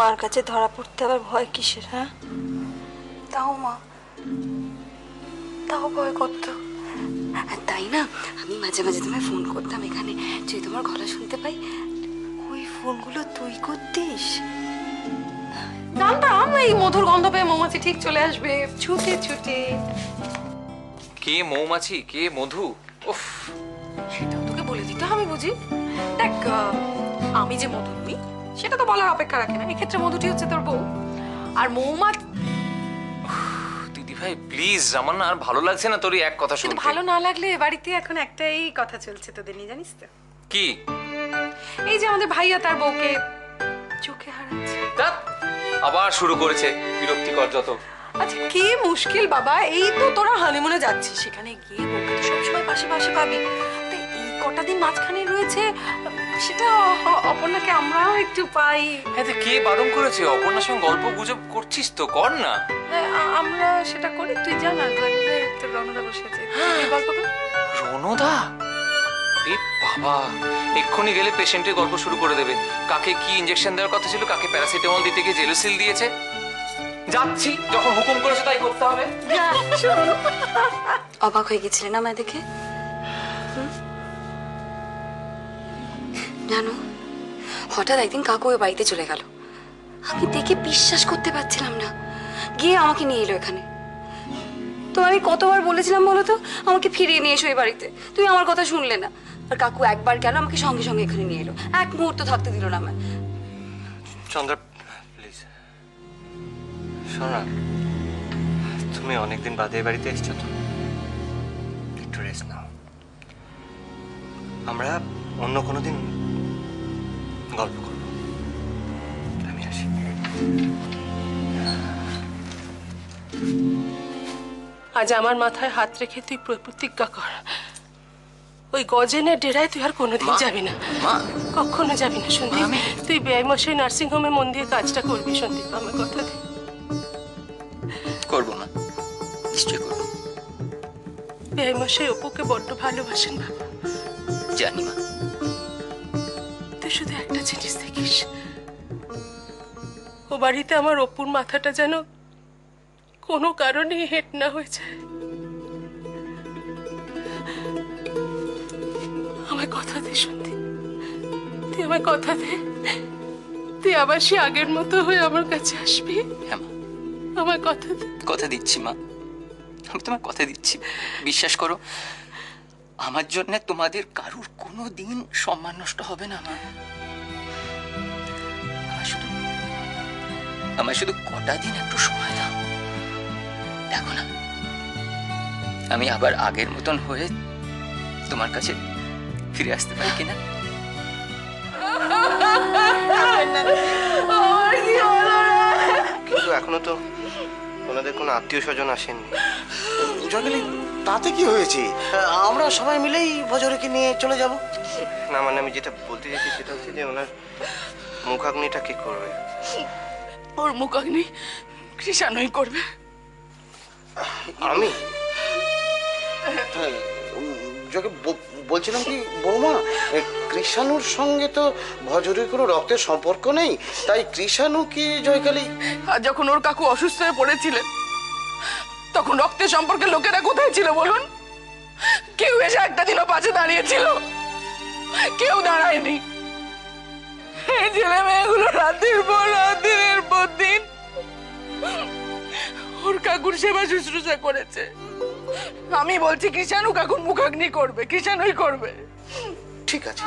মার কাছে ধরা পড়তে আবার ভয় কিসের? হ্যাঁ তাও মা, তাও ভয় করতো। তাই না, আমি মাঝে মাঝে তোমায় ফোন করতাম এখানে, যদি তোমার গলা শুনতে পাই। ওই ফোনগুলো তুই করতিস? জানতাম এই মধুর গন্ধ পেয়ে মৌমাছি ঠিক চলে আসবে ছুটে ছুটে। কে মৌমাছি কে মধু? উফ, সেটাও তোকে বলে দিতে হবে বুঝি? দেখ, আমি যে মধু নই সেটা তো বলার অপেক্ষা রাখে না। এক্ষেত্রে মধুটি হচ্ছে তোর বউ, আর মৌমাছি। দিদি ভাই প্লিজ, আমার না আর ভালো লাগছে না তোর এই এক কথা শুনতে। ভালো না লাগলে বাড়িতে এখন একটাই কথা চলছে তোদের নিয়ে, জানিস তো? কি? এই যে আমাদের ভাইয়া তার বউকে চোখে হারাচ্ছে। ধ্যাৎ, আবার শুরু করেছে বিরক্তিকর যত। আচ্ছা কি মুশকিল বাবা, এই তো তোরা হানিমুনে যাচ্ছিস, সেখানে গিয়ে বউকে তো সবসময় পাশে পাশে পাবি। তো এই কটা দিন মাঝখানে রয়েছে, সেটা অপর্ণাকে আমরাও একটু পাই। হ্যাঁ, কে বারণ করেছে? অপর্ণার সঙ্গে গল্প গুজব করছিস তো, কর না। আমরা সেটা করি, তুই জানা তোর রণদা বসে আছে, গল্প কর। রণদা? এ বাবা, এক্ষুনি গেলে পেশেন্টের গল্প শুরু করে দেবে। কাকে কি ইনজেকশন দেওয়ার কথা ছিল, কাকে প্যারাসিটামল দিতে গিয়ে জেলোসিল দিয়েছে। যাচ্ছি, যখন হুকুম করেছে তাই করতে হবে। অবাক হয়ে গেছিলেন আমায় দেখে? জানো, হঠাৎ একদিন কাকু ওই বাড়িতে চলে গেল। আমি দেখে বিশ্বাস করতে পারছিলাম না। গিয়ে আমাকে নিয়ে এলো এখানে। তো আমি কতবার বলেছিলাম বলো তো, আমাকে ফিরিয়ে নিয়ে এসো এই বাড়িতে। তুই আমার কথা শুনলে না। আর কাকু একবার গেল, আমাকে সঙ্গে সঙ্গে এখানে নিয়ে এলো। এক মুহূর্ত থাকতে দিল না আমায়। চন্দ্রা প্লিজ শোনা, তুমি অনেকদিন বাদে বাড়িতে এসছো তো, একটু রেস্ট নাও। আমরা অন্য কোনো দিন গল্প করব। আমি আসি। আজ আমার মাথায় হাত রেখে তুই প্রতিজ্ঞা কর, ওই গজেনের ডেরায় তুই আর কোনোদিন যাবি না। কখনো যাবি না সন্দীপ। তুই বেআইমশাই নার্সিং হোমে মন দিয়ে কাজটা করবি সন্দীপ, আমার কথা দে। করবো মা, নিশ্চয়ই করবো। বেআইমশাই অপুকে বড্ড ভালোবাসেন বাবা। জানি মা। তুই শুধু একটা জিনিস দেখিস, ও বাড়িতে আমার অপুর মাথাটা যেন কোনো কারণে হেট না হয়ে যায়। আমায় কথা দে সন্দীপ, তুই আমায় কথা দে, তুই আবার সে আগের মতো হয়ে আমার কাছে আসবি। হ্যাঁ মা, আমার কথা দে। কথা দিচ্ছি মা, আমি তোমার কথা দিচ্ছি। বিশ্বাস করো, আমার জন্য তোমাদের কারুর কোনো দিন সম্মান নষ্ট হবে না মা। আমার শুধু কটা দিন একটু সময় দাও। দেখো না, আমি আবার আগের মতন হয়ে তোমার কাছে ফিরে আসতে পারি কিনা। কিন্তু এখনো তো ওনাদের কোনো আত্মীয় স্বজন আসেননি। জগলি, তাতে কি হয়েছে? আমরা সবাই মিলেই ভজরেকে নিয়ে চলে যাব। না মানে আমি যেটা বলতে চাইছি সেটা হচ্ছে যে ওনার মুখাগ্নিটা কে করবে? ওর মুখাগ্নি কৃষাণই করবে। আমি? বলছিলাম কি বৌমা, কৃষাণুর সঙ্গে তো ভজরের কোনো রক্তের সম্পর্ক নেই, তাই কৃষাণু কি জয়কালী? আর যখন ওর কাকু অসুস্থ হয়ে পড়েছিলেন, তখন রক্তের সম্পর্কে লোকেরা কোথায় ছিল বলুন? কেউ এসে একটা দিনও পাশে দাঁড়িয়েছিল? কেউ দাঁড়ায়নি। এই ছেলে মেয়েগুলো রাতের পর রাত, দিনের পর দিন ওর কাকুর সেবা শুশ্রূষা করেছে। আমি বলছি কৃষাণু কাকুর মুখাগ্নি করবে, কৃষাণুই করবে। ঠিক আছে।